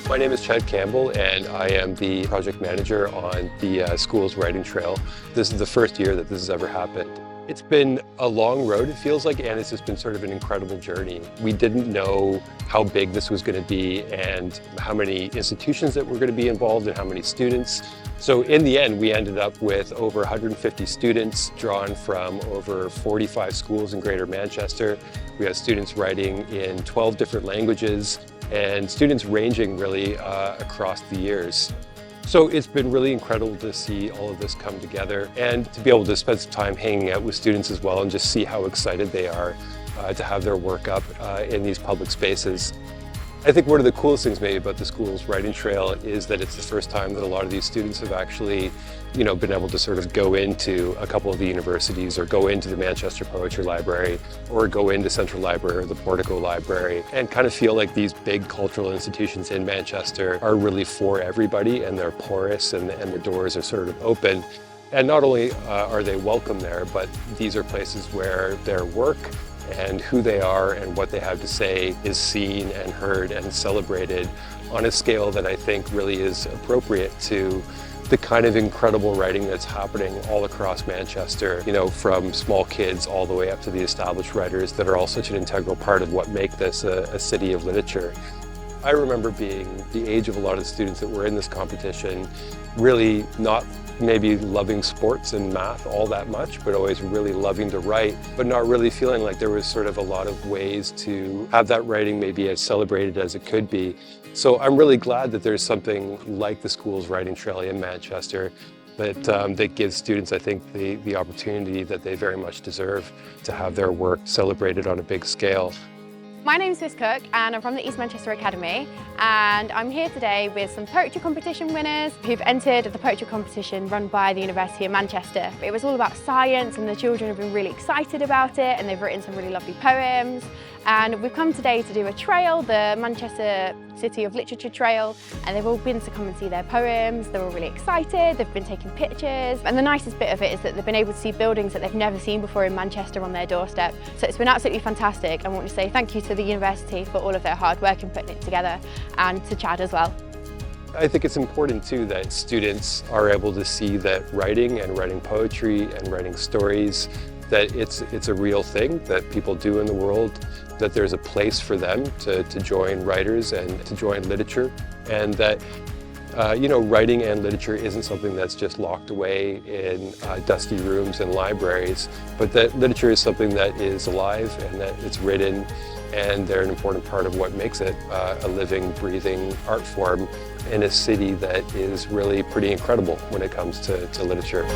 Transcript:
My name is Chad Campbell and I am the project manager on the school's writing trail. This is the first year that this has ever happened. It's been a long road, it feels like, and it's just been sort of an incredible journey. We didn't know how big this was going to be and how many institutions that were going to be involved and how many students. So in the end, we ended up with over 150 students drawn from over 45 schools in Greater Manchester. We had students writing in 12 different languages and students ranging really across the years. So it's been really incredible to see all of this come together and to be able to spend some time hanging out with students as well and just see how excited they are to have their work up in these public spaces. I think one of the coolest things maybe about the school's writing trail is that it's the first time that a lot of these students have actually, been able to sort of go into a couple of the universities or go into the Manchester Poetry Library or go into Central Library or the Portico Library and kind of feel like these big cultural institutions in Manchester are really for everybody and they're porous and the doors are sort of open. And not only are they welcome there, but these are places where their work and who they are and what they have to say is seen and heard and celebrated on a scale that I think really is appropriate to the kind of incredible writing that's happening all across Manchester, from small kids all the way up to the established writers that are all such an integral part of what make this a city of literature. I remember being the age of a lot of the students that were in this competition, really not maybe loving sports and math all that much, but always really loving to write, but not really feeling like there was sort of a lot of ways to have that writing maybe as celebrated as it could be. So I'm really glad that there's something like the school's writing trail in Manchester that gives students, I think, the opportunity that they very much deserve to have their work celebrated on a big scale. My name is Miss Cook and I'm from the East Manchester Academy, and I'm here today with some poetry competition winners who've entered the poetry competition run by the University of Manchester. It was all about science and the children have been really excited about it and they've written some really lovely poems. And we've come today to do a trail, the Manchester City of Literature trail, and they've all been to come and see their poems. They're all really excited, they've been taking pictures, and the nicest bit of it is that they've been able to see buildings that they've never seen before in Manchester on their doorstep. So it's been absolutely fantastic. I want to say thank you to the university for all of their hard work in putting it together, and to Chad as well. I think it's important too that students are able to see that writing and writing poetry and writing stories, that it's a real thing that people do in the world, that there's a place for them to join writers and to join literature, and that writing and literature isn't something that's just locked away in dusty rooms and libraries, but that literature is something that is alive and that it's written, and they're an important part of what makes it a living, breathing art form in a city that is really pretty incredible when it comes to literature.